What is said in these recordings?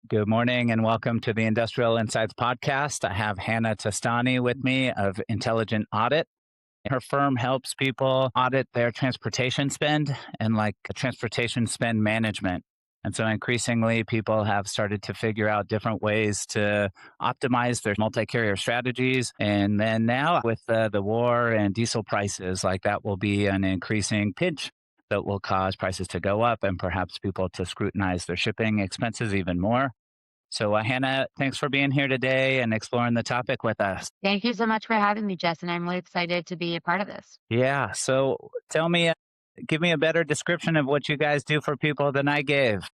Good morning and welcome to the Industrial Insights Podcast. I have Hannah Testani with me of Intelligent Audit. Her firm helps people audit their transportation spend and transportation spend management. And so increasingly, people have started to figure out different ways to optimize their multi carrier strategies. And then now, with the war and diesel prices, that will be an increasing pinch that will cause prices to go up and perhaps people to scrutinize their shipping expenses even more. So, Hannah, thanks for being here today and exploring the topic with us. Thank you so much for having me, Jess, and I'm really excited to be a part of this. Yeah. So, tell me, give me a better description of what you guys do for people than I gave.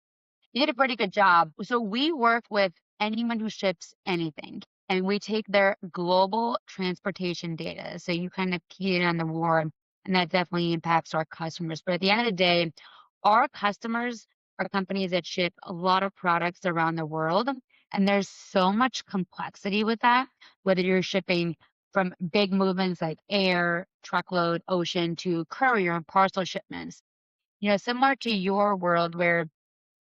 You did a pretty good job. So we work with anyone who ships anything, and we take their global transportation data. So you kind of key in on the war, and that definitely impacts our customers. But at the end of the day, our customers are companies that ship a lot of products around the world, and there's so much complexity with that, whether you're shipping from big movements like air, truckload, ocean to courier and parcel shipments. Similar to your world where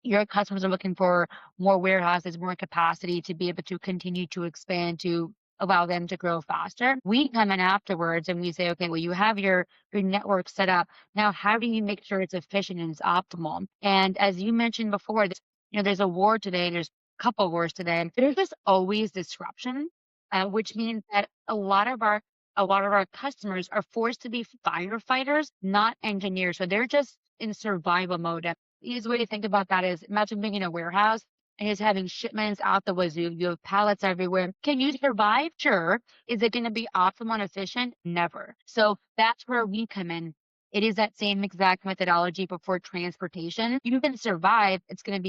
your customers are looking for more warehouses, more capacity to be able to continue to expand to allow them to grow faster. We come in afterwards and we say, okay, well, you have your network set up. Now, how do you make sure it's efficient and it's optimal? And as you mentioned before, there's a war today, there's a couple wars today. There's just always disruption, which means that a lot of our customers are forced to be firefighters, not engineers. So they're just in survival mode. Easiest way to think about that is imagine being in a warehouse and just having shipments out the wazoo. You have pallets everywhere. Can you survive? Sure. Is it going to be optimal and efficient? Never. So that's where we come in. It is that same exact methodology before transportation. You can survive. It's not going to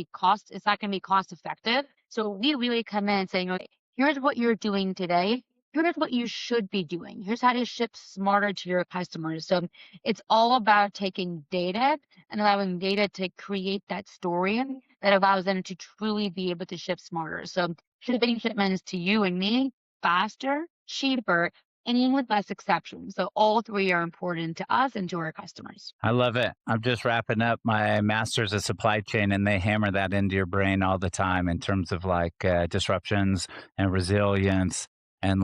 be cost effective. So we really come in saying, okay, here's what you're doing today. Here's what you should be doing. Here's how to ship smarter to your customers. So it's all about taking data and allowing data to create that story that allows them to truly be able to ship smarter. So shipping shipments to you and me faster, cheaper, and with less exceptions. So all three are important to us and to our customers. I love it. I'm just wrapping up my master's of supply chain, and they hammer that into your brain all the time in terms of disruptions and resilience. And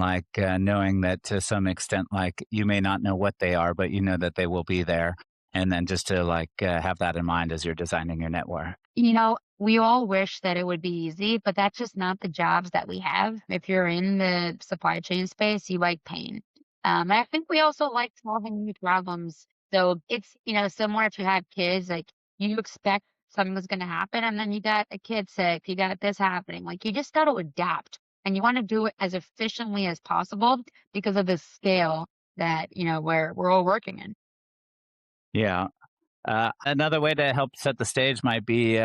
knowing that to some extent, you may not know what they are, but you know that they will be there. And then just to have that in mind as you're designing your network. We all wish that it would be easy, but that's just not the jobs that we have. If you're in the supply chain space, you like pain. And I think we also like solving new problems. So it's similar if you have kids, like you expect something's going to happen and then you got a kid sick, you got this happening. Like you just got to adapt and you want to do it as efficiently as possible because of the scale that we're all working in. Yeah. Another way to help set the stage might be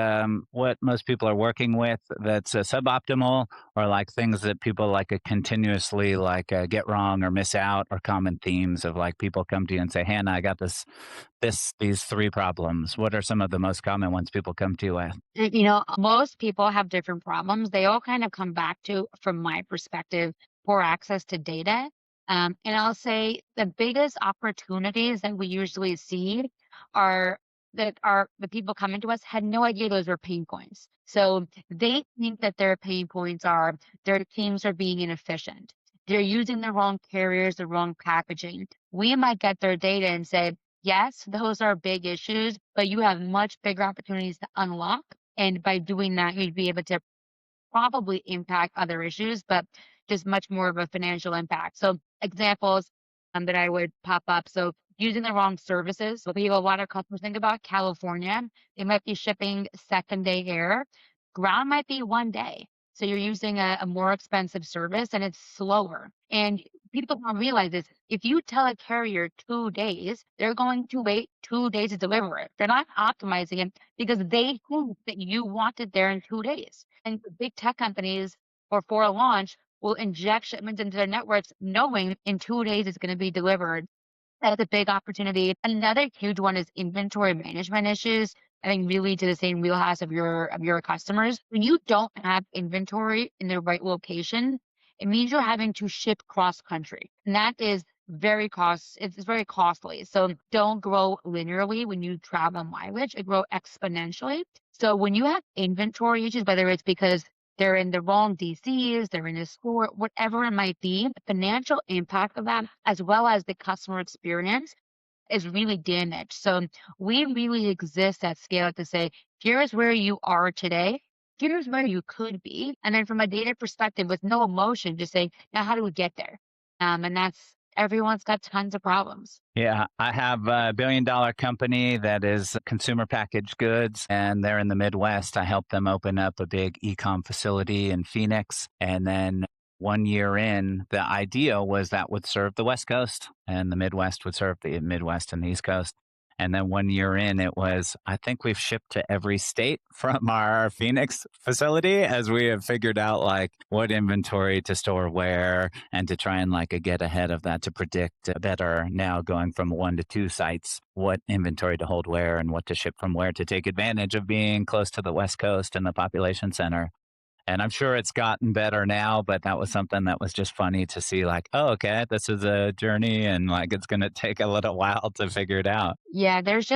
what most people are working with that's suboptimal, or things that people continuously get wrong or miss out, or common themes of people come to you and say, Hannah, I got these three problems. What are some of the most common ones people come to you with? Most people have different problems. They all kind of come back to, from my perspective, poor access to data. And I'll say the biggest opportunities that we usually see are the people coming to us had no idea those were pain points. So they think that their pain points are their teams are being inefficient. They're using the wrong carriers, the wrong packaging. We might get their data and say, yes, those are big issues, but you have much bigger opportunities to unlock. And by doing that, you'd be able to probably impact other issues, but just much more of a financial impact. So examples that I would pop up. So using the wrong services. So we have a lot of customers think about California. They might be shipping second day air. Ground might be one day. So you're using a more expensive service and it's slower. And people don't realize this. If you tell a carrier 2 days, they're going to wait 2 days to deliver it. They're not optimizing it because they think that you want it there in 2 days. And big tech companies or for a launch will inject shipments into their networks knowing in 2 days it's going to be delivered. That's a big opportunity. Another huge one is inventory management issues. I think really to the same wheelhouse of your customers. When you don't have inventory in the right location, it means you're having to ship cross country. And that is it's very costly. So don't grow linearly when you travel mileage, it grow exponentially. So when you have inventory issues, whether it's because they're in the wrong DCs, they're in a store, whatever it might be, the financial impact of that, as well as the customer experience, is really damaged. So we really exist at scale to say, here's where you are today. Here's where you could be. And then from a data perspective with no emotion, just say, now how do we get there? And that's everyone's got tons of problems. Yeah, I have a billion-dollar company that is consumer packaged goods, and they're in the Midwest. I helped them open up a big e-com facility in Phoenix. And then 1 year in, the idea was that would serve the West Coast, and the Midwest would serve the Midwest and the East Coast. And then 1 year in, it was, I think we've shipped to every state from our Phoenix facility as we have figured out like what inventory to store where and to try and like get ahead of that to predict better now going from 1 to 2 sites, what inventory to hold where and what to ship from where to take advantage of being close to the West Coast and the population center. And I'm sure it's gotten better now, but that was something that was just funny to see like, oh, okay, this is a journey and like it's going to take a little while to figure it out. Yeah, there's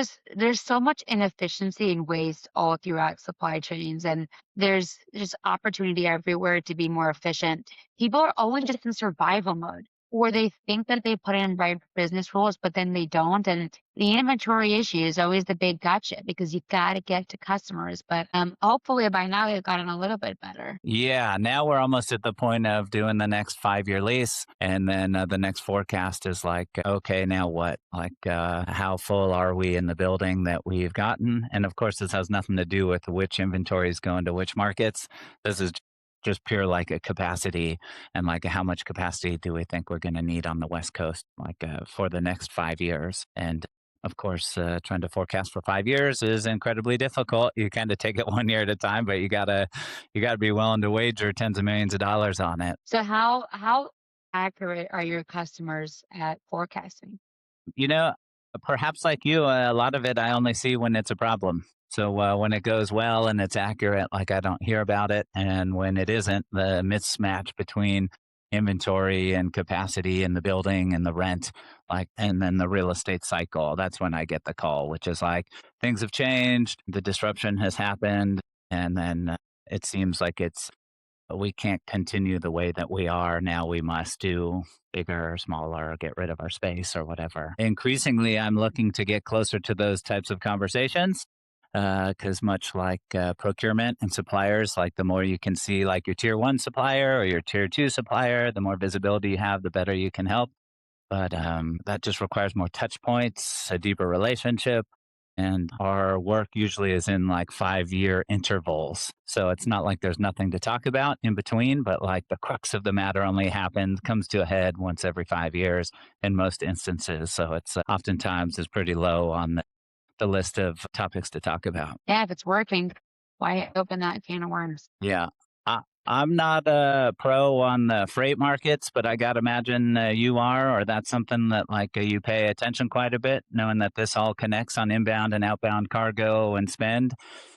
so much inefficiency and waste all throughout supply chains, and there's just opportunity everywhere to be more efficient. People are always just in survival mode, or they think that they put in right business rules, but then they don't. And the inventory issue is always the big gotcha because you got to get to customers. But hopefully by now they've gotten a little bit better. Yeah, now we're almost at the point of doing the next 5 year lease. And then the next forecast is like, okay, now what? Like, how full are we in the building that we've gotten? And of course, this has nothing to do with which inventory is going to which markets. This is just pure like a capacity and like how much capacity do we think we're going to need on the West Coast, like for the next 5 years. And of course, trying to forecast for 5 years is incredibly difficult. You kind of take it 1 year at a time, but you gotta be willing to wager tens of millions of dollars on it. So how accurate are your customers at forecasting? You know, perhaps like you, a lot of it I only see when it's a problem. So when it goes well and it's accurate, like I don't hear about it. And when it isn't, the mismatch between inventory and capacity in the building and the rent, like, and then the real estate cycle, that's when I get the call, which is like things have changed, the disruption has happened. And then it seems like we can't continue the way that we are. Now we must do bigger, smaller, get rid of our space or whatever. Increasingly, I'm looking to get closer to those types of conversations because much like procurement and suppliers, like the more you can see like your tier one supplier or your tier two supplier, the more visibility you have, the better you can help. But that just requires more touch points, a deeper relationship. And our work usually is in like 5 year intervals. So it's not like there's nothing to talk about in between, but like the crux of the matter only happens, comes to a head once every 5 years in most instances. So it's oftentimes is pretty low on the list of topics to talk about. Yeah, if it's working, why open that can of worms? Yeah. I'm not a pro on the freight markets, but I got to imagine you are, or that's something that like you pay attention quite a bit, knowing that this all connects on inbound and outbound cargo and spend.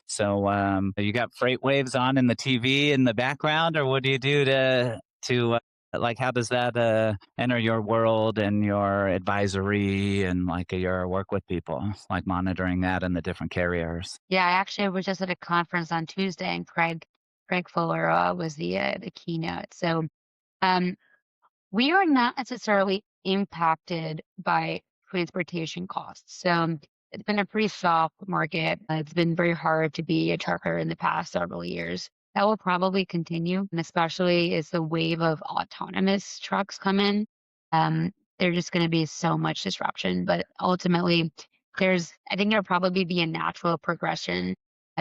So you got freight waves on in the TV in the background, or what do you do to like how does that enter your world and your advisory and like your work with people, like monitoring that and the different carriers? Yeah, I actually was just at a conference on Tuesday, and Craig Fuller was the keynote. So um, we are not necessarily impacted by transportation costs. So it's been a pretty soft market. It's been very hard to be a trucker in the past several years. That will probably continue, and especially as the wave of autonomous trucks come in. There's just going to be so much disruption, but ultimately, I think there'll probably be a natural progression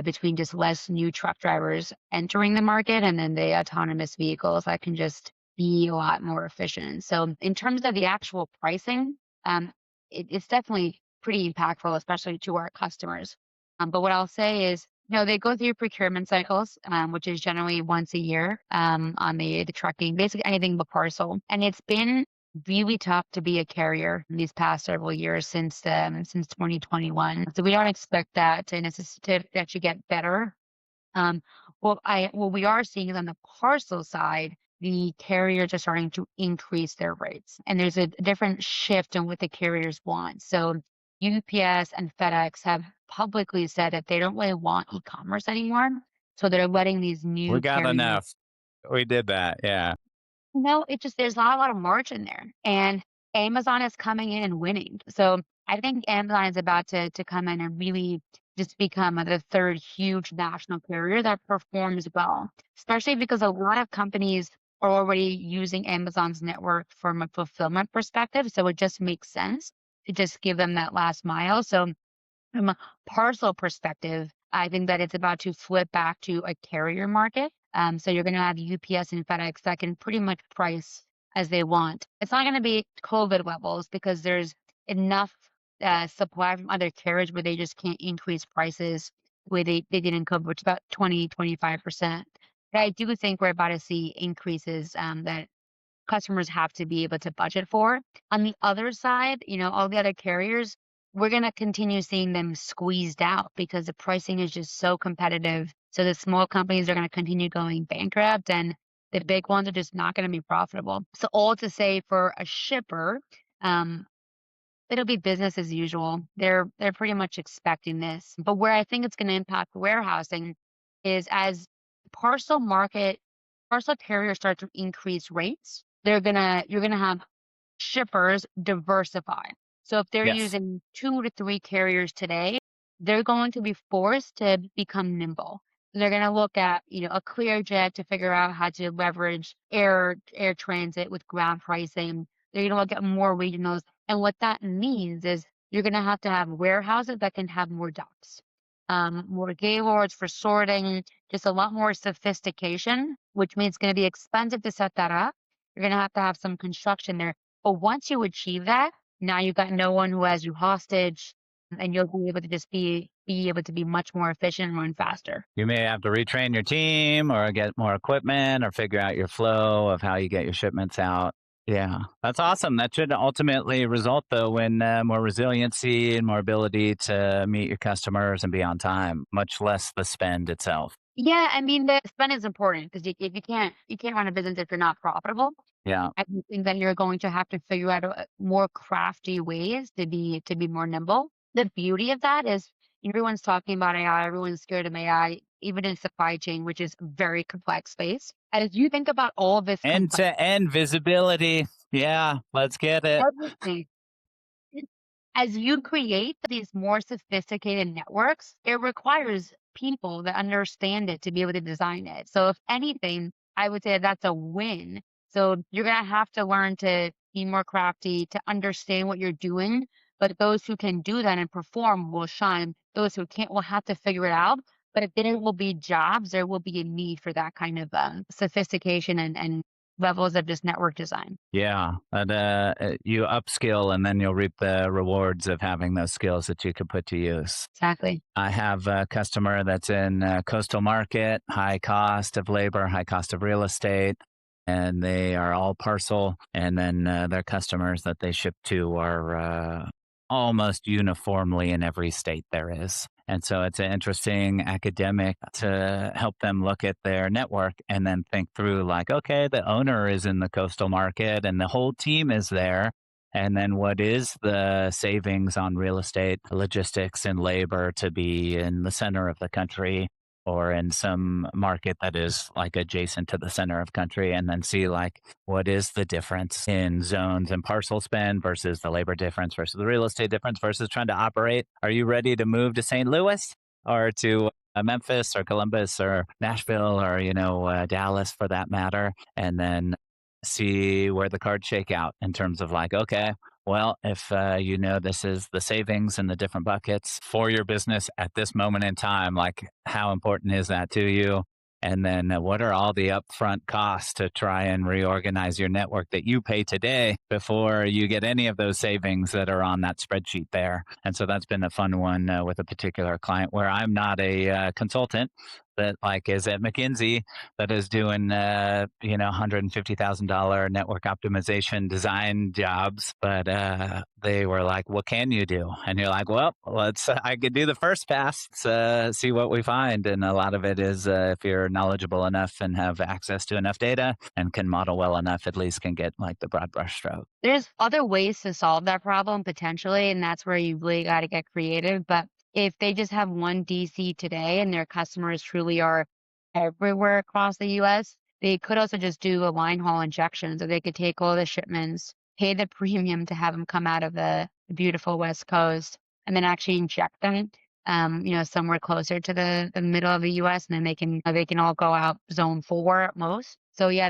between just less new truck drivers entering the market and then the autonomous vehicles that can just be a lot more efficient. So in terms of the actual pricing, it's definitely pretty impactful, especially to our customers. But what I'll say is, they go through procurement cycles, which is generally once a year on the trucking, basically anything but parcel. And it's been really tough to be a carrier in these past several years since 2021. So we don't expect that to actually get better. What we are seeing is on the parcel side, the carriers are starting to increase their rates, and there's a different shift in what the carriers want. So UPS and FedEx have publicly said that they don't really want e-commerce anymore. So they're letting these We new got carriers. enough. We did that. Yeah. No, it just there's not a lot of margin there, and Amazon is coming in and winning. So I think Amazon is about to come in and really just become the third huge national carrier that performs well, especially because a lot of companies are already using Amazon's network from a fulfillment perspective. So it just makes sense to just give them that last mile. So from a parcel perspective, I think that it's about to flip back to a carrier market. So you're going to have UPS and FedEx that can pretty much price as they want. It's not going to be COVID levels because there's enough supply from other carriers where they just can't increase prices the way they did in COVID, which is about 25%. But I do think we're about to see increases that customers have to be able to budget for. On the other side, all the other carriers, we're going to continue seeing them squeezed out because the pricing is just so competitive. So the small companies are going to continue going bankrupt and the big ones are just not going to be profitable. So all to say for a shipper, um, it'll be business as usual. They're pretty much expecting this. But where I think it's going to impact warehousing is as parcel market parcel carriers start to increase rates, you're gonna have shippers diversify. So if they're Yes. using 2 to 3 carriers today, they're going to be forced to become nimble. They're gonna look at, a ClearJet to figure out how to leverage air transit with ground pricing. They're gonna look at more regionals. And what that means is you're gonna have to have warehouses that can have more docks, more gaylords for sorting, just a lot more sophistication, which means it's gonna be expensive to set that up. You're gonna have to have some construction there. But once you achieve that, now you've got no one who has you hostage, and you'll be able to just be able to be much more efficient and run faster. You may have to retrain your team or get more equipment or figure out your flow of how you get your shipments out. Yeah, that's awesome. That should ultimately result, though, in more resiliency and more ability to meet your customers and be on time, much less the spend itself. Yeah, I mean the spend is important because if you can't run a business if you're not profitable. Yeah. I do think that you're going to have to figure out more crafty ways to be more nimble. The beauty of that is everyone's talking about AI, everyone's scared of AI, even in supply chain, which is a very complex space. And as you think about all of this End to end visibility. Yeah, let's get it. complexity, as you create these more sophisticated networks, it requires people that understand it to be able to design it. So, if anything, I would say that's a win. So, you're going to have to learn to be more crafty, to understand what you're doing. But those who can do that and perform will shine. Those who can't will have to figure it out. But if there will be jobs, there will be a need for that kind of sophistication and levels of just network design. Yeah, and you upskill, and then you'll reap the rewards of having those skills that you can put to use. Exactly. I have a customer that's in coastal market, high cost of labor, high cost of real estate, and they are all parcel. And then their customers that they ship to are almost uniformly in every state there is. And so it's an interesting academic to help them look at their network and then think through, like, okay, the owner is in the coastal market and the whole team is there. And then what is the savings on real estate, logistics, and labor to be in the center of the country or in some market that is like adjacent to the center of country, and then see like what is the difference in zones and parcel spend versus the labor difference versus the real estate difference versus trying to operate. Are you ready to move to St. Louis or to Memphis or Columbus or Nashville or, Dallas for that matter? And then see where the cards shake out in terms of like, okay, well, if this is the savings and the different buckets for your business at this moment in time, like how important is that to you? And then what are all the upfront costs to try and reorganize your network that you pay today before you get any of those savings that are on that spreadsheet there? And so that's been a fun one with a particular client where I'm not a consultant that like is at McKinsey that is doing $150,000 network optimization design jobs, but they were like, "What can you do?" And you're like, "Well, let's. I could do the first pass, see what we find." And a lot of it is if you're knowledgeable enough and have access to enough data and can model well enough, at least can get like the broad brushstroke. There's other ways to solve that problem potentially, and that's where you really got to get creative. But if they just have one DC today and their customers truly are everywhere across the US. They could also just do a line haul injection, so they could take all the shipments, pay the premium to have them come out of the beautiful West Coast, and then actually inject them, somewhere closer to the middle of the US, and then they can all go out zone 4 at most. So yeah,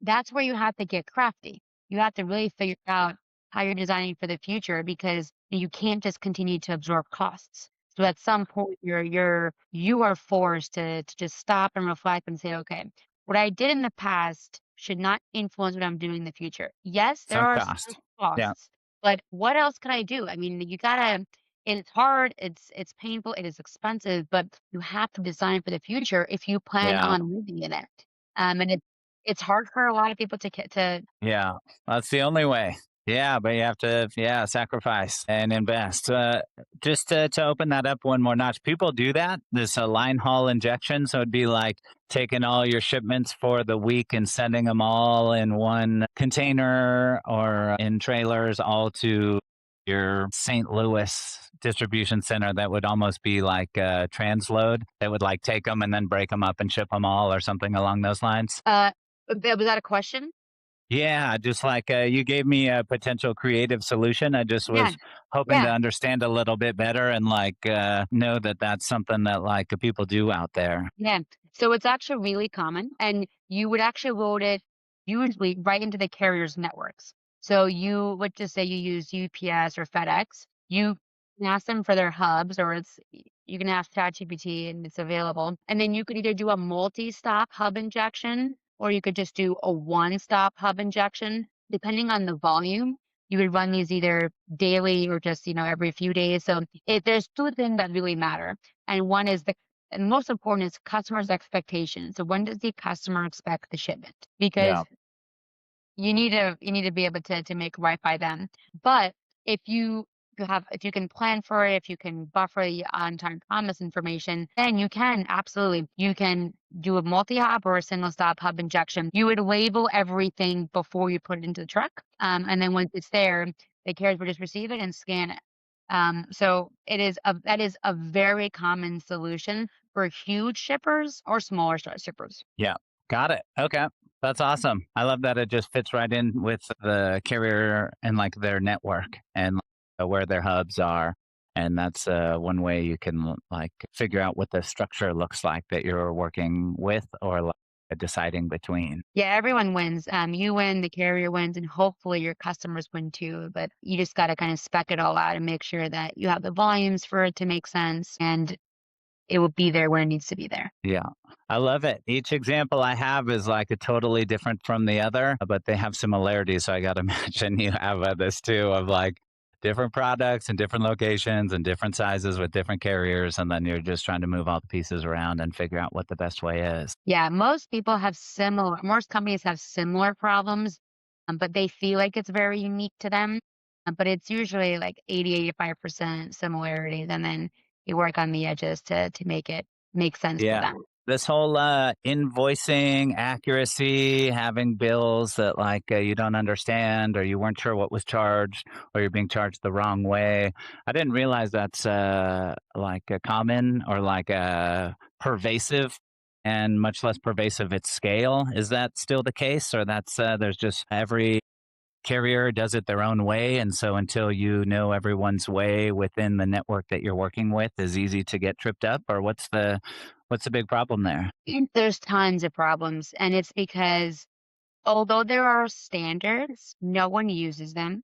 that's where you have to get crafty. You have to really figure out how you're designing for the future because you can't just continue to absorb costs. So at some point, you are forced to just stop and reflect and say, okay, what I did in the past should not influence what I'm doing in the future. Yes, there Sunk are still cost. Yeah. costs, but what else can I do? I mean, you gotta. It's hard. It's painful. It is expensive, but you have to design for the future if you plan Yeah. on living in it. And it's hard for a lot of people to. Yeah, that's the only way. Yeah, but you have to, yeah, sacrifice and invest. Just to open that up one more notch, people do that. This line haul injection. So it'd be like taking all your shipments for the week and sending them all in one container or in trailers all to your St. Louis distribution center. That would almost be like a transload that would like take them and then break them up and ship them all or something along those lines. Was that a question? Yeah, just like you gave me a potential creative solution. I just Yeah, was hoping to yeah. understand a little bit better and like know that that's something that like people do out there. Yeah. So it's actually really common, and you would actually load it usually right into the carrier's networks. So you would just say you use UPS or FedEx. You can ask them for their hubs, or you can ask ChatGPT and it's available. And then you could either do a multi-stop hub injection, or you could just do a one-stop hub injection, depending on the volume. You would run these either daily or just every few days. So there's two things that really matter, and one is the and most important is customers' expectations. So when does the customer expect the shipment? Yeah, Because you need to be able to make right by them. But if you can plan for it, if you can buffer the on-time promise information, then you can do a multi-hop or a single stop hub injection. You would label everything before you put it into the truck. And then once it's there, the carriers will just receive it and scan it. So that is a very common solution for huge shippers or smaller shippers. yeah, got it. Okay, that's awesome. I love that it just fits right in with the carrier and like their network and where their hubs are. And that's one way you can like figure out what the structure looks like that you're working with or like, deciding between. Yeah, everyone wins. You win, the carrier wins, and hopefully your customers win too. But you just got to kind of spec it all out and make sure that you have the volumes for it to make sense and it will be there when it needs to be there. Yeah, I love it. Each example I have is like a totally different from the other, but they have similarities. So I got to imagine you have this too of like different products and different locations and different sizes with different carriers. And then you're just trying to move all the pieces around and figure out what the best way is. Yeah, most companies have similar problems, but they feel like it's very unique to them. But it's usually like 80, 85% similarities. And then you work on the edges to make it make sense for Yeah. them. This whole invoicing accuracy, having bills that like you don't understand or you weren't sure what was charged or you're being charged the wrong way. I didn't realize that's like a common or like a pervasive and much less pervasive at scale. Is that still the case or that's there's just every carrier does it their own way and so until you know everyone's way within the network that you're working with is easy to get tripped up or what's the big problem there? There's tons of problems, and it's because although there are standards, no one uses them.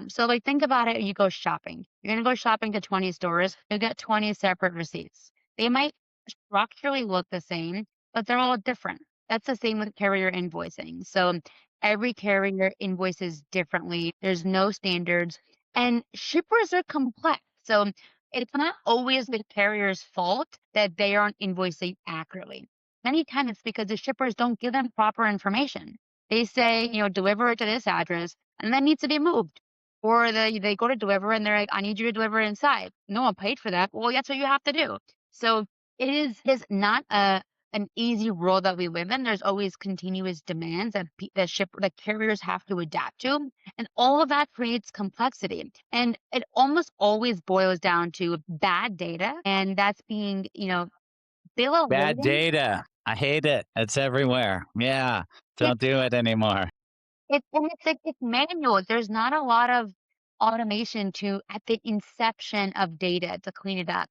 So like think about it, you go shopping. You're gonna go shopping to 20 stores, you'll get 20 separate receipts. They might structurally look the same, but they're all different. That's the same with carrier invoicing. So every carrier invoices differently. There's no standards, and shippers are complex. So it's not always the carrier's fault that they aren't invoicing accurately. Many times it's because the shippers don't give them proper information. They say, deliver it to this address, and that needs to be moved. Or they go to deliver and they're like, I need you to deliver it inside. No one paid for that. Well, that's what you have to do. So it is not an easy world that we live in. There's always continuous demands that carriers have to adapt to, and all of that creates complexity. And it almost always boils down to bad data, and that's being bill of Bad lading. data. I hate it. It's everywhere. Yeah. Don't do it anymore. It's like it's manual. There's not a lot of automation to at the inception of data to clean it up.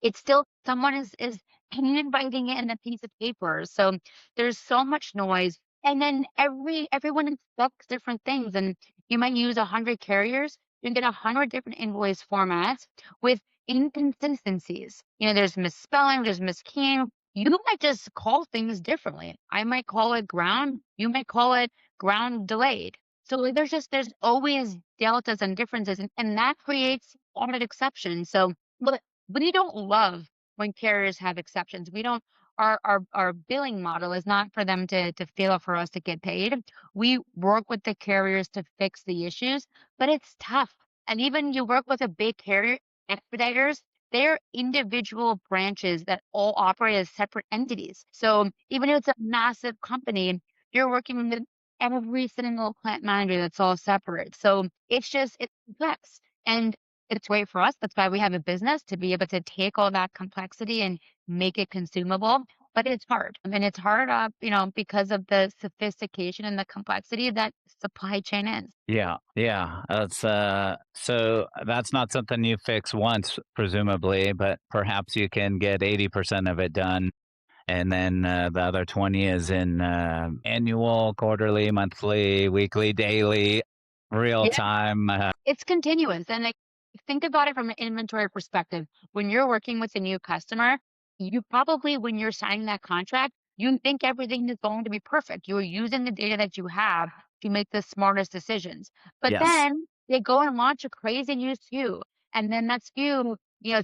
It's still someone is handwriting it in a piece of paper. So there's so much noise. And then everyone expects different things. And you might use 100 carriers, you get 100 different invoice formats with inconsistencies. There's misspelling, there's miskeying. You might just call things differently. I might call it ground, you might call it ground delayed. So like, there's always deltas and differences, and that creates audit exceptions. So, but we don't love when carriers have exceptions. We don't. Our billing model is not for them to fail for us to get paid. We work with the carriers to fix the issues, but it's tough. And even you work with a big carrier, expeditors, they're individual branches that all operate as separate entities. So even if it's a massive company, you're working with every single plant manager that's all separate. So it's complex and it's great for us. That's why we have a business to be able to take all that complexity and make it consumable. But it's hard. I mean, it's hard, because of the sophistication and the complexity that supply chain is. Yeah, yeah. So that's not something you fix once, presumably, but perhaps you can get 80% of it done. And then the other 20 is in annual, quarterly, monthly, weekly, daily, real time. It's continuous, and, like, think about it from an inventory perspective. When you're working with a new customer, you probably when you're signing that contract, you think everything is going to be perfect. You're using the data that you have to make the smartest decisions. But Yes, then they go and launch a crazy new SKU, and then that SKU,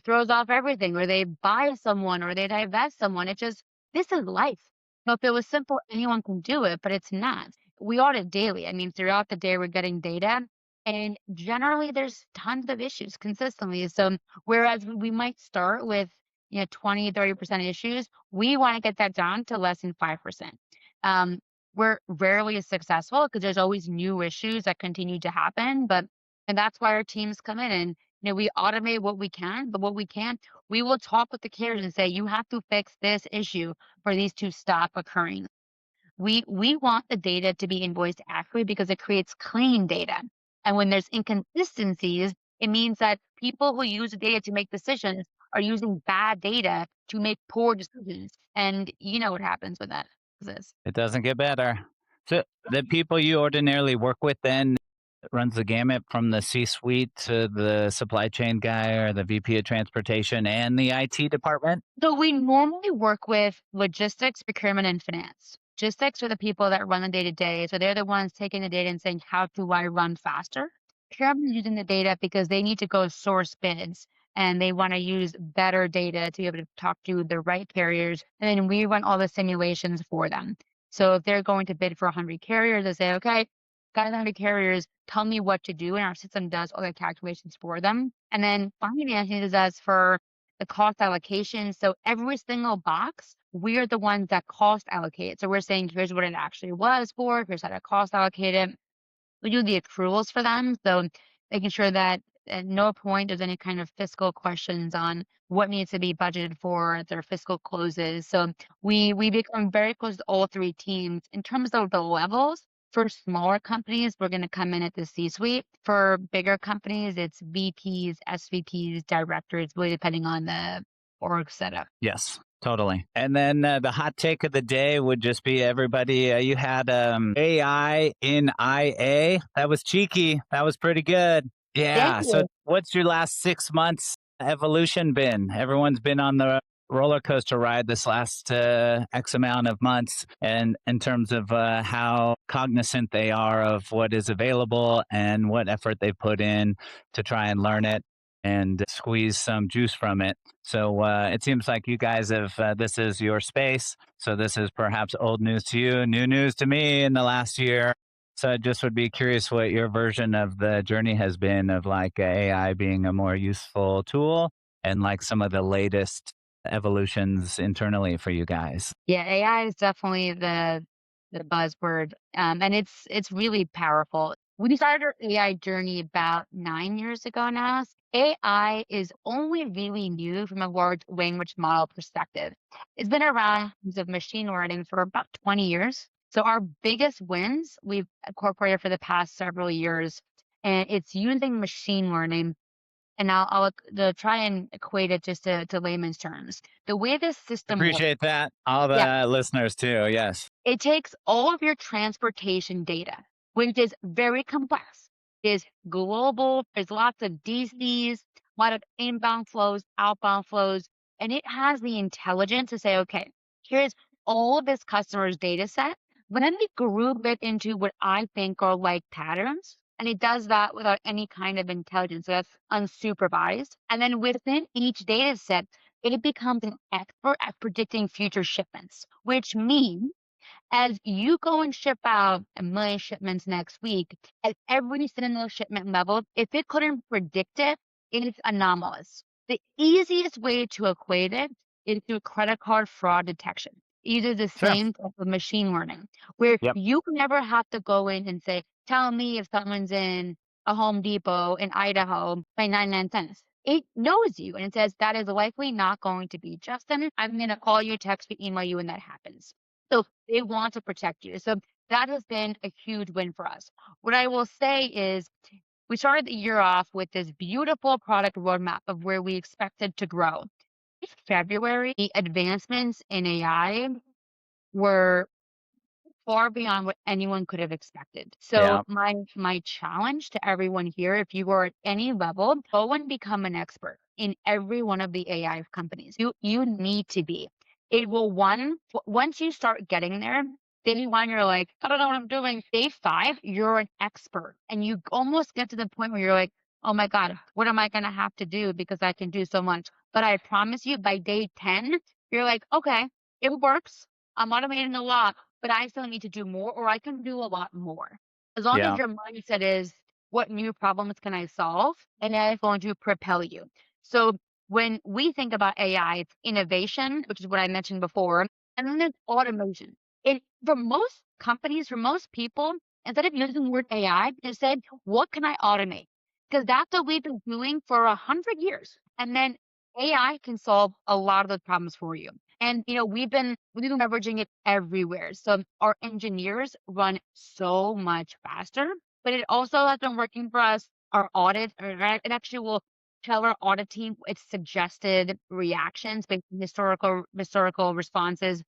throws off everything, or they buy someone or they divest someone. This is life. If it was simple, anyone can do it, but it's not. We audit daily. I mean, throughout the day, we're getting data, and generally, there's tons of issues consistently. So whereas we might start with 20, 30% issues, we want to get that down to less than 5%. Um, we're rarely successful because there's always new issues that continue to happen. And that's why our teams come in and we automate what we can, but what we can't, we will talk with the carriers and say, you have to fix this issue for these to stop occurring. We want the data to be invoiced accurately because it creates clean data. And when there's inconsistencies, it means that people who use the data to make decisions are using bad data to make poor decisions. And you know what happens when that exists. it doesn't get better. So the people you ordinarily work with then runs the gamut from the C-suite to the supply chain guy or the VP of transportation and the IT department? So we normally work with logistics, procurement, and finance. Logistics are the people that run the day to day. So they're the ones taking the data and saying, how do I run faster? Procurement is using the data because they need to go source bids and they want to use better data to be able to talk to the right carriers. And then we run all the simulations for them. So if they're going to bid for 100 carriers, they say, okay, got 100 carriers, tell me what to do. And our system does all the calculations for them. And then finance uses us for the cost allocation. So every single box, we're the ones that cost allocate. So we're saying, here's what it actually was for, here's how to cost allocate it. We do the accruals for them. So making sure that at no point there's any kind of fiscal questions on what needs to be budgeted for their fiscal closes. So we become very close to all three teams. In terms of the levels, for smaller companies, we're going to come in at the C-suite. For bigger companies, it's VPs, SVPs, directors, really depending on the org setup. Yes, totally. And then the hot take of the day would just be everybody, you had AI in IA. That was cheeky. That was pretty good. Thank Yeah. So, you. what's your last 6 months evolution been? Everyone's been on the roller coaster ride this last X amount of months, and in terms of how cognizant they are of what is available and what effort they put in to try and learn it and squeeze some juice from it. So it seems like you guys have, this is your space. So this is perhaps old news to you, new news to me in the last year. So I just would be curious what your version of the journey has been of like AI being a more useful tool and like some of the latest evolutions internally for you guys. Yeah, AI is definitely the buzzword, and it's really powerful. We started our AI journey about 9 years ago now. AI is only really new from a large language model perspective. It's been around in terms of machine learning for about 20 years. So our biggest wins we've incorporated for the past several years, and it's using machine learning. And try and equate it just to layman's terms. The way this system works, Appreciate that. All yeah, the listeners too. Yes. it takes all of your transportation data, which is very complex. It is global. There's lots of DCs, a lot of inbound flows, outbound flows, and it has the intelligence to say, okay, here's all of this customer's data set, but then we group it into what I think are like patterns. And it does that without any kind of intelligence. So that's unsupervised. And then within each data set, it becomes an expert at predicting future shipments, which means as you go and ship out 1 million shipments next week, at every single shipment level, if it couldn't predict it, it is anomalous. The easiest way to equate it is through credit card fraud detection. It uses the Sure. same type of machine learning, where Yep. you never have to go in and say, tell me if someone's in a Home Depot in Idaho by 99 cents. It knows you and it says that is likely not going to be Justin. I'm going to call you, text you, email you when that happens. So they want to protect you. So that has been a huge win for us. What I will say is we started the year off with this beautiful product roadmap of where we expected to grow. In February, the advancements in AI were far beyond what anyone could have expected. So Yeah. my challenge to everyone here, if you are at any level, go and become an expert in every one of the AI companies. You need to be. It will once you start getting there, day one you're like, I don't know what I'm doing. Day five, you're an expert. And you almost get to the point where you're like, oh my God, what am I gonna have to do? Because I can do so much. But I promise you by day 10, you're like, okay, it works. I'm automating a lot, but I still need to do more, or I can do a lot more. As long as Yeah. your mindset is, what new problems can I solve? And that is going to propel you. So when we think about AI, it's innovation, which is what I mentioned before, and then there's automation. For most companies, for most people, instead of using the word AI, they said, what can I automate? Because that's what we've been doing for 100 years. And then AI can solve a lot of those problems for you. And we've been leveraging it everywhere. So our engineers run so much faster, but it also has been working for us. Our audit, or it actually will tell our audit team its suggested reactions based on historical responses.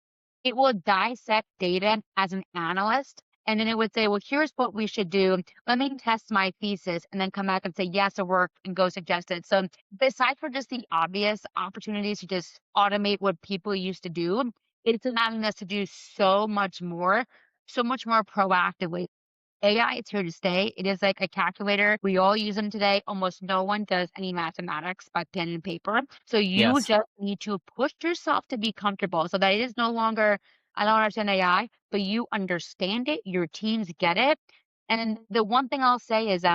It will dissect data as an analyst, and then it would say, well, here's what we should do. Let me test my thesis and then come back and say, yes, it worked, and go suggest it. So besides for just the obvious opportunities to just automate what people used to do, it's allowing us to do so much more proactively. AI is here to stay. It is like a calculator. We all use them today. Almost no one does any mathematics by pen and paper. So you Yes. just need to push yourself to be comfortable so that it is no longer, I don't understand AI, but you understand it. Your teams get it. And the one thing I'll say is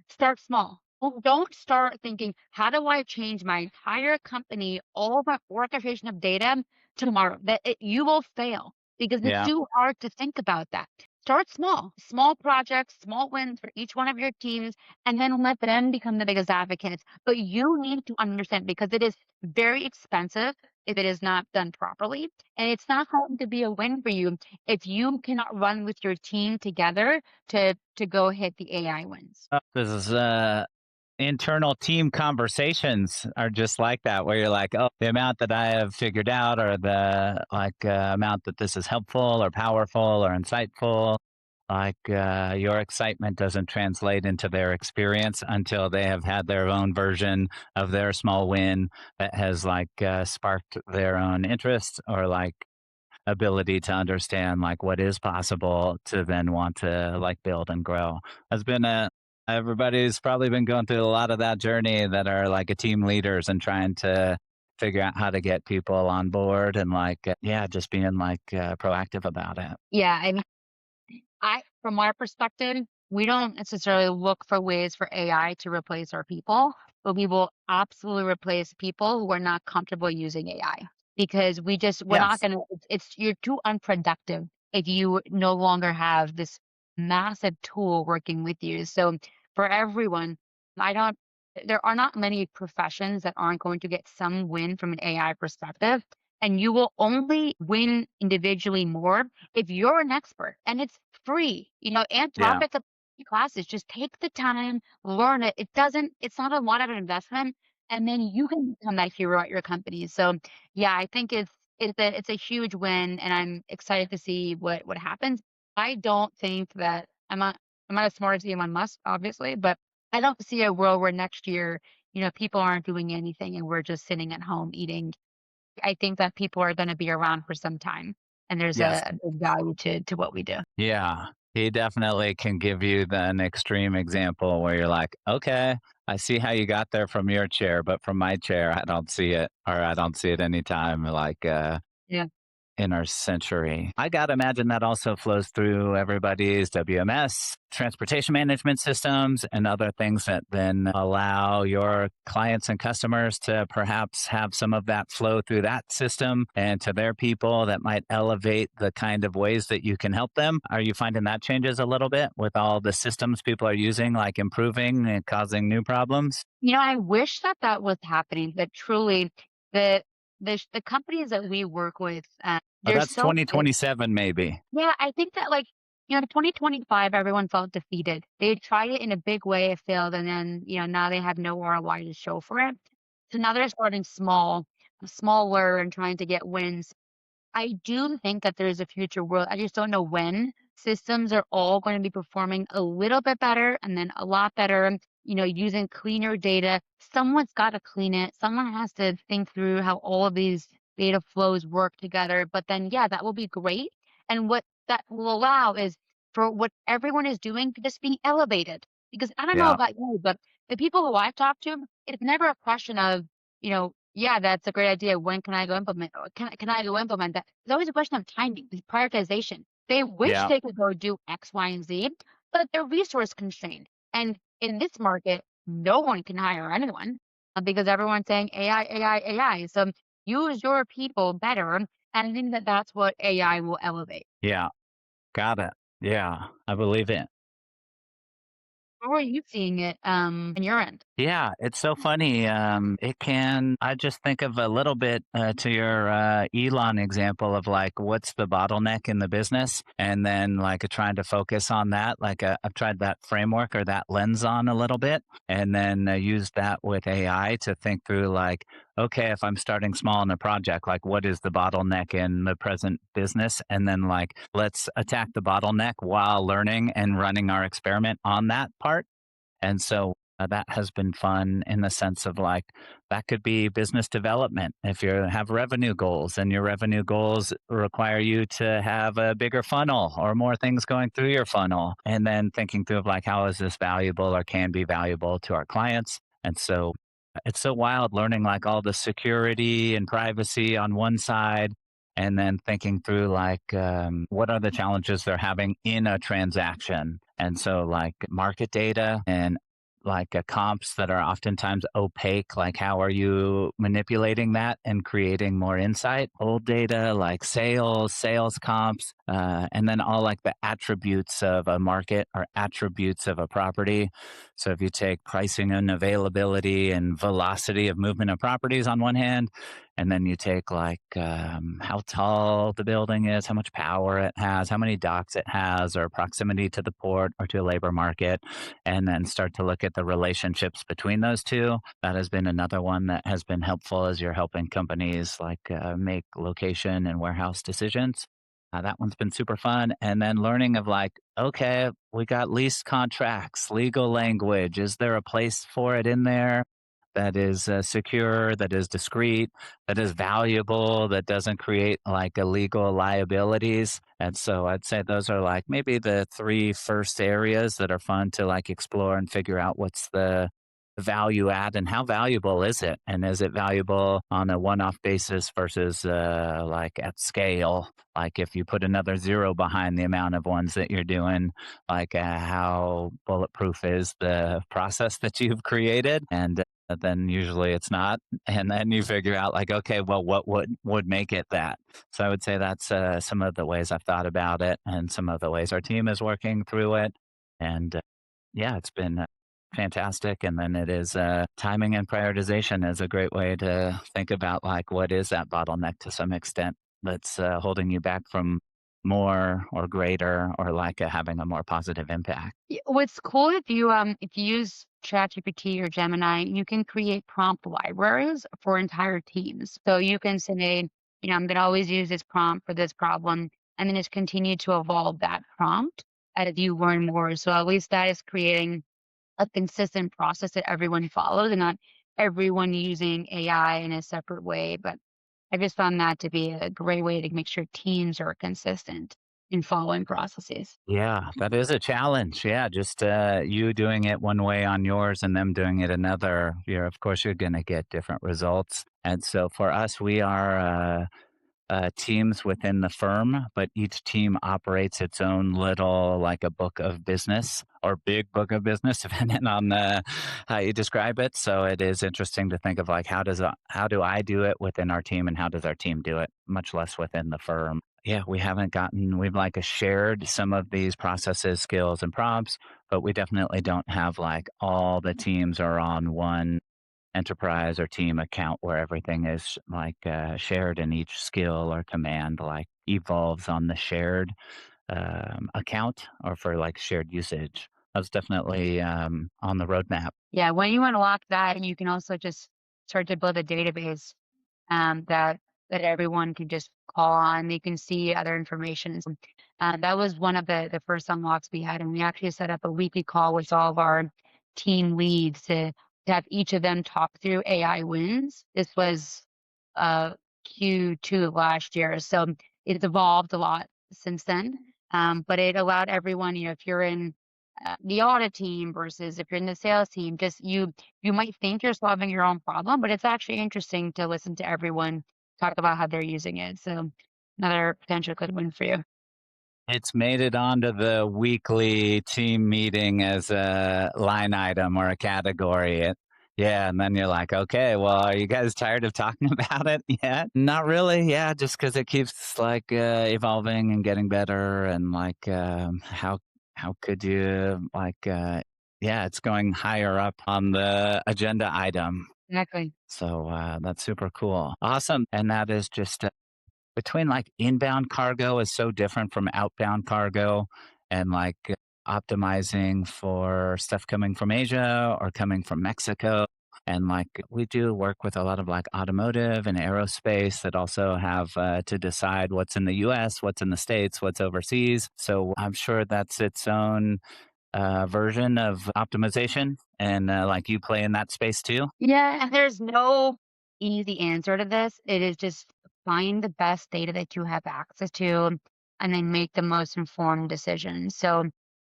start small. Don't start thinking, how do I change my entire company, all of my orchestration of data tomorrow? You will fail because it's Yeah. too hard to think about that. Start small projects, small wins for each one of your teams, and then let them become the biggest advocates. But you need to understand because it is very expensive if it is not done properly. And it's not going to be a win for you if you cannot run with your team together to go hit the AI wins. This is internal team conversations are just like that, where you're like, oh, the amount that I have figured out, or the amount that this is helpful or powerful or insightful. Your excitement doesn't translate into their experience until they have had their own version of their small win that has sparked their own interest, or ability to understand what is possible to then want to build and grow. Has been a Everybody's probably been going through a lot of that journey, that are a team leaders and trying to figure out how to get people on board, and yeah, just being proactive about it. Yeah, from our perspective, we don't necessarily look for ways for AI to replace our people, but we will absolutely replace people who are not comfortable using AI because we're not Yes. going to, you're too unproductive if you no longer have this massive tool working with you. So for everyone, I don't, there are not many professions that aren't going to get some win from an AI perspective. And you will only win individually more if you're an expert and it's free. Yeah. Anthropic classes, just take the time, learn it. It's not a lot of an investment. And then you can become that hero at your company. So yeah, I think it's a huge win and I'm excited to see what happens. I don't think that I'm not as smart as Elon Musk, obviously, but I don't see a world where next year, people aren't doing anything and we're just sitting at home eating. I think that people are going to be around for some time, and there's Yes. a big value to what we do. Yeah. He definitely can give you an extreme example where you're like, okay, I see how you got there from your chair, but from my chair, I don't see it, or I don't see it anytime. Yeah. In our century. I got to imagine that also flows through everybody's WMS, transportation management systems, and other things that then allow your clients and customers to perhaps have some of that flow through that system and to their people that might elevate the kind of ways that you can help them. Are you finding that changes a little bit with all the systems people are using, like improving and causing new problems? I wish that that was happening, that truly the the companies that we work with, Oh, they're that's so big. 2027, maybe. Yeah, I think that in 2025, everyone felt defeated. They tried it in a big way, it failed, and then, now they have no ROI to show for it. So now they're starting smaller and trying to get wins. I do think that there's a future world. I just don't know when. Systems are all going to be performing a little bit better and then a lot better, using cleaner data. Someone's got to clean it. Someone has to think through how all of these data flows work together. But then, yeah, that will be great. And what that will allow is for what everyone is doing to just be elevated. Because I don't know Yeah. about you, but the people who I've talked to, it's never a question of, yeah, that's a great idea. When can I go implement? Or can I go implement that? It's always a question of timing, prioritization. They wish Yeah. they could go do X, Y, and Z, but they're resource constrained. And in this market, no one can hire anyone because everyone's saying AI, AI, AI. So use your people better. And I think that that's what AI will elevate. Yeah. Got it. Yeah. I believe it. How are you seeing it on your end? Yeah, it's so funny. I just think of a little bit to your Elon example of like, what's the bottleneck in the business? And then like trying to focus on that. I've tried that framework or that lens on a little bit and then use that with AI to think through like, okay, if I'm starting small in a project, like what is the bottleneck in the present business? And then like, let's attack the bottleneck while learning and running our experiment on that part. And so that has been fun in the sense of like that could be business development. If you have revenue goals and your revenue goals require you to have a bigger funnel or more things going through your funnel, and then thinking through of like how is this valuable or can be valuable to our clients. And so it's so wild learning like all the security and privacy on one side and then thinking through like what are the challenges they're having in a transaction. And so like market data and like comps that are oftentimes opaque, like how are you manipulating that and creating more insight? Old data like sales comps, and then all like the attributes of a market or attributes of a property. So if you take pricing and availability and velocity of movement of properties on one hand, and then you take like how tall the building is, how much power it has, how many docks it has, or proximity to the port or to a labor market, and then start to look at the relationships between those two. That has been another one that has been helpful as you're helping companies like make location and warehouse decisions. That one's been super fun. And then learning of like, okay, we got lease contracts, legal language. Is there a place for it in there that is secure, that is discreet, that is valuable, that doesn't create like illegal liabilities? And so I'd say those are like maybe the three first areas that are fun to like explore and figure out what's the value add and how valuable is it? And is it valuable on a one off basis versus like at scale? Like if you put another zero behind the amount of ones that you're doing, like how bulletproof is the process that you've created? And then usually it's not. And then you figure out like, okay, well, what would make it that? So I would say that's some of the ways I've thought about it, and some of the ways our team is working through it. And yeah, it's been fantastic. And then it is timing and prioritization is a great way to think about like what is that bottleneck to some extent that's holding you back from more or greater or like having a more positive impact. What's cool if you use ChatGPT or Gemini, you can create prompt libraries for entire teams. So you can say, I'm going to always use this prompt for this problem, and then just continue to evolve that prompt as you learn more. So at least that is creating a consistent process that everyone follows, and not everyone using AI in a separate way. But I just found that to be a great way to make sure teams are consistent in following processes. Yeah, that is a challenge. Yeah, just you doing it one way on yours and them doing it another. You're, of course, you're going to get different results. And so for us, we are teams within the firm, but each team operates its own little, like a book of business or big book of business, depending on how you describe it. So it is interesting to think of like how do I do it within our team, and how does our team do it, much less within the firm. Yeah, we've like a shared some of these processes, skills, and prompts, but we definitely don't have like all the teams are on one enterprise or team account where everything is like shared, and each skill or command like evolves on the shared account or for like shared usage. That's definitely on the roadmap. Yeah, when you unlock that, you can also just start to build a database that everyone can just call on. They can see other information. So, that was one of the first unlocks we had, and we actually set up a weekly call with all of our team leads to have each of them talk through AI wins. This was uh, Q2 of last year, so it's evolved a lot since then. But it allowed everyone, if you're in the audit team versus if you're in the sales team, just you might think you're solving your own problem, but it's actually interesting to listen to everyone talk about how they're using it. So another potential good win for you. It's made it onto the weekly team meeting as a line item or a category. Yeah, and then you're like, okay, well, are you guys tired of talking about it yet? Not really. Yeah, just because it keeps like evolving and getting better, and like how could you like yeah, it's going higher up on the agenda item. Exactly. So that's super cool, awesome, and that is just between like inbound cargo is so different from outbound cargo, and like optimizing for stuff coming from Asia or coming from Mexico. And like we do work with a lot of like automotive and aerospace that also have to decide what's in the US, what's in the States, what's overseas. So I'm sure that's its own version of optimization. And like you play in that space too. Yeah, and there's no easy answer to this. It is just find the best data that you have access to and then make the most informed decisions. So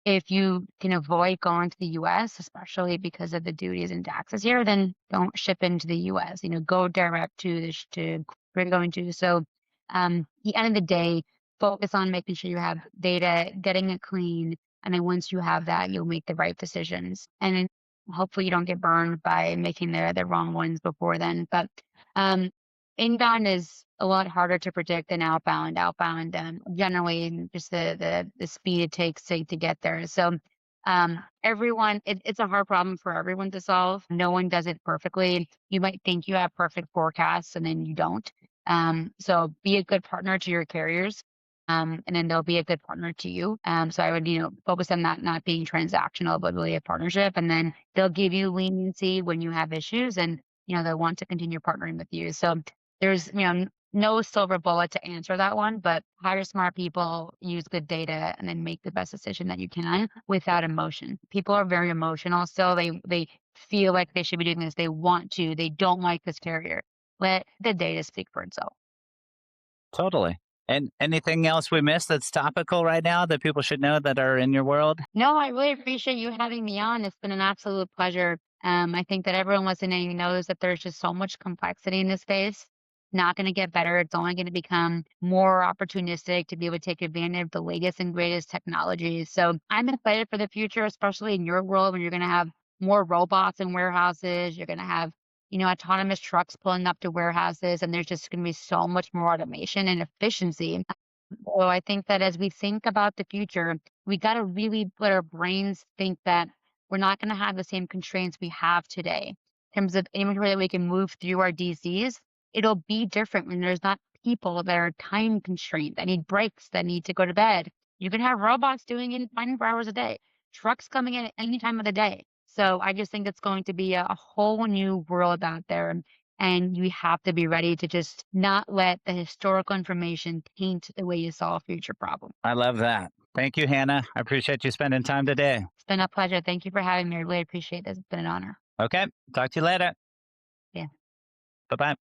if you can avoid going to the US, especially because of the duties and taxes here, then don't ship into the US. Go direct to to where you're going to. So the end of the day, focus on making sure you have data, getting it clean, and then once you have that, you'll make the right decisions. And hopefully you don't get burned by making the wrong ones before then. But um, inbound is a lot harder to predict than outbound. Outbound, generally, just the speed it takes to get there. So it's a hard problem for everyone to solve. No one does it perfectly. You might think you have perfect forecasts, and then you don't. So be a good partner to your carriers. And then they'll be a good partner to you. So I would, focus on that not being transactional, but really a partnership. And then they'll give you leniency when you have issues, and, they'll want to continue partnering with you. So there's, no silver bullet to answer that one, but hire smart people, use good data, and then make the best decision that you can without emotion. People are very emotional. So they feel like they should be doing this. They want to, they don't like this carrier. Let the data speak for itself. Totally. And anything else we missed that's topical right now that people should know that are in your world? No, I really appreciate you having me on. It's been an absolute pleasure. I think that everyone listening knows that there's just so much complexity in this space. Not going to get better. It's only going to become more opportunistic to be able to take advantage of the latest and greatest technologies. So I'm excited for the future, especially in your world when you're going to have more robots in warehouses. You're going to have, autonomous trucks pulling up to warehouses, and there's just going to be so much more automation and efficiency. So I think that as we think about the future, we got to really let our brains think that we're not going to have the same constraints we have today in terms of inventory that we can move through our DCs. It'll be different when there's not people that are time constrained, that need breaks, that need to go to bed. You can have robots doing it 24 hours a day, trucks coming in at any time of the day. So I just think it's going to be a whole new world out there. And you have to be ready to just not let the historical information taint the way you solve future problems. I love that. Thank you, Hannah. I appreciate you spending time today. It's been a pleasure. Thank you for having me. I really appreciate this. It's been an honor. Okay. Talk to you later. Yeah. Bye bye.